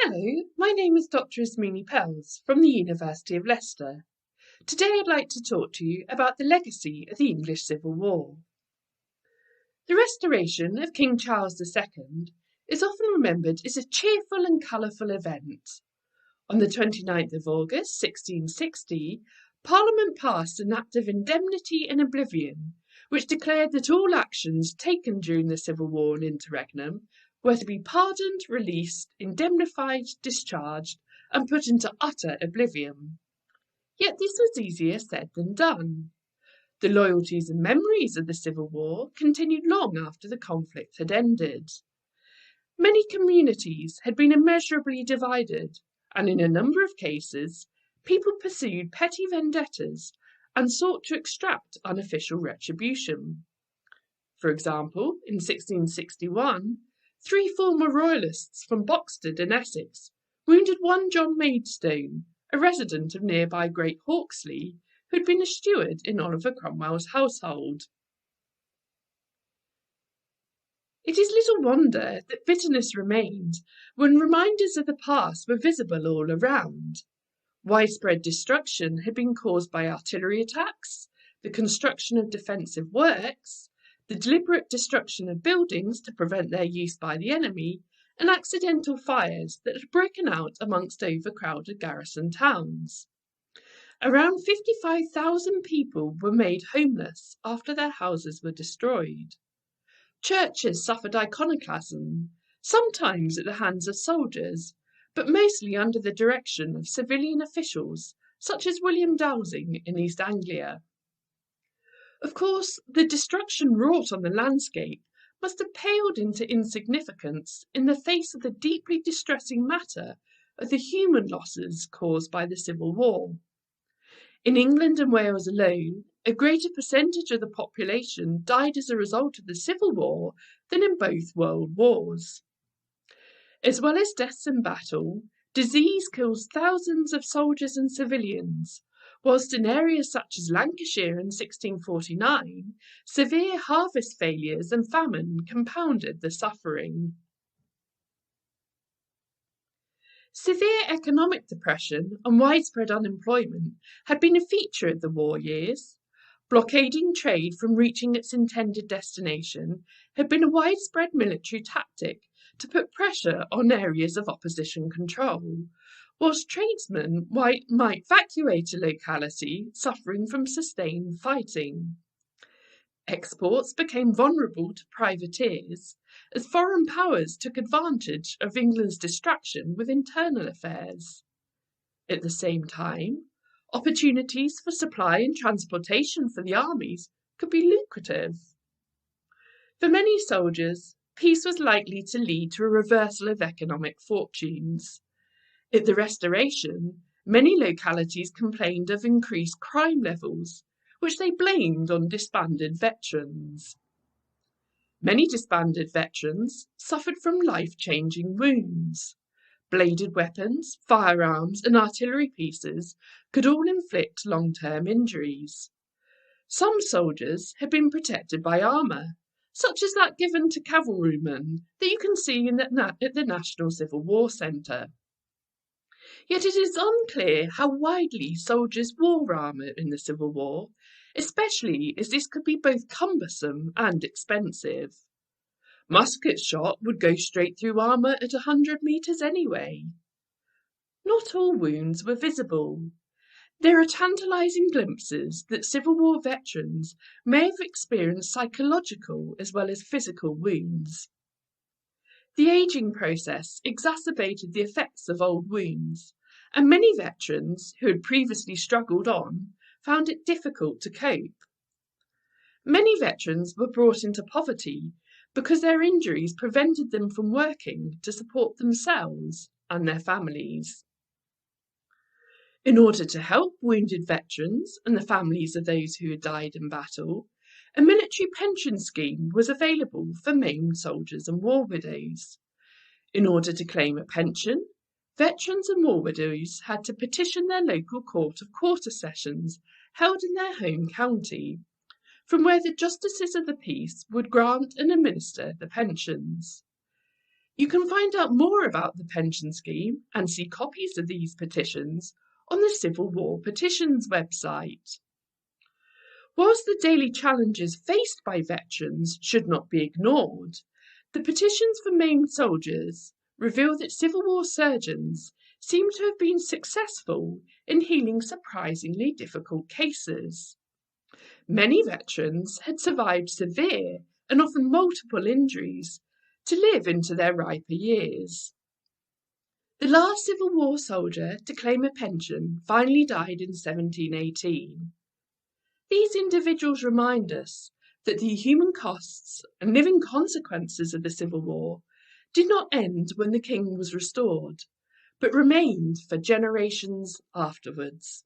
Hello, my name is Dr. Ismini Pells from the University of Leicester. Today I'd like to talk to you about the legacy of the English Civil War. The restoration of King Charles II is often remembered as a cheerful and colourful event. On the 29th of August 1660, Parliament passed an Act of Indemnity and Oblivion, which declared that all actions taken during the Civil War and interregnum were to be pardoned, released, indemnified, discharged, and put into utter oblivion. Yet this was easier said than done. The loyalties and memories of the Civil War continued long after the conflict had ended. Many communities had been immeasurably divided, and in a number of cases, people pursued petty vendettas and sought to extract unofficial retribution. For example, in 1661, 3 former royalists from Boxted in Essex wounded one John Maidstone, a resident of nearby Great Hawksley, who had been a steward in Oliver Cromwell's household. It is little wonder that bitterness remained when reminders of the past were visible all around. Widespread destruction had been caused by artillery attacks, the construction of defensive works, the deliberate destruction of buildings to prevent their use by the enemy, and accidental fires that had broken out amongst overcrowded garrison towns. Around 55,000 people were made homeless after their houses were destroyed. Churches suffered iconoclasm, sometimes at the hands of soldiers, but mostly under the direction of civilian officials, such as William Dowsing in East Anglia. Of course, the destruction wrought on the landscape must have paled into insignificance in the face of the deeply distressing matter of the human losses caused by the Civil War. In England and Wales alone, a greater percentage of the population died as a result of the Civil War than in both world wars. As well as deaths in battle, disease kills thousands of soldiers and civilians, whilst in areas such as Lancashire in 1649, severe harvest failures and famine compounded the suffering. Severe economic depression and widespread unemployment had been a feature of the war years. Blockading trade from reaching its intended destination had been a widespread military tactic to put pressure on areas of opposition control, whilst tradesmen might evacuate a locality suffering from sustained fighting. Exports became vulnerable to privateers as foreign powers took advantage of England's distraction with internal affairs. At the same time, opportunities for supply and transportation for the armies could be lucrative. For many soldiers, peace was likely to lead to a reversal of economic fortunes. At the Restoration, many localities complained of increased crime levels, which they blamed on disbanded veterans. Many disbanded veterans suffered from life-changing wounds. Bladed weapons, firearms, and artillery pieces could all inflict long-term injuries. Some soldiers had been protected by armour, such as that given to cavalrymen that you can see at the National Civil War Centre. Yet it is unclear how widely soldiers wore armour in the Civil War, especially as this could be both cumbersome and expensive. Musket shot would go straight through armour at 100 metres anyway. Not all wounds were visible. There are tantalising glimpses that Civil War veterans may have experienced psychological as well as physical wounds. The ageing process exacerbated the effects of old wounds, and many veterans who had previously struggled on found it difficult to cope. Many veterans were brought into poverty because their injuries prevented them from working to support themselves and their families. In order to help wounded veterans and the families of those who had died in battle, a military pension scheme was available for maimed soldiers and war widows. In order to claim a pension, veterans and war widows had to petition their local court of quarter sessions held in their home county, from where the justices of the peace would grant and administer the pensions. You can find out more about the pension scheme and see copies of these petitions on the Civil War Petitions website. Whilst the daily challenges faced by veterans should not be ignored, the petitions for maimed soldiers reveal that Civil War surgeons seem to have been successful in healing surprisingly difficult cases. Many veterans had survived severe and often multiple injuries to live into their riper years. The last Civil War soldier to claim a pension finally died in 1718. These individuals remind us that the human costs and living consequences of the Civil War did not end when the king was restored, but remained for generations afterwards.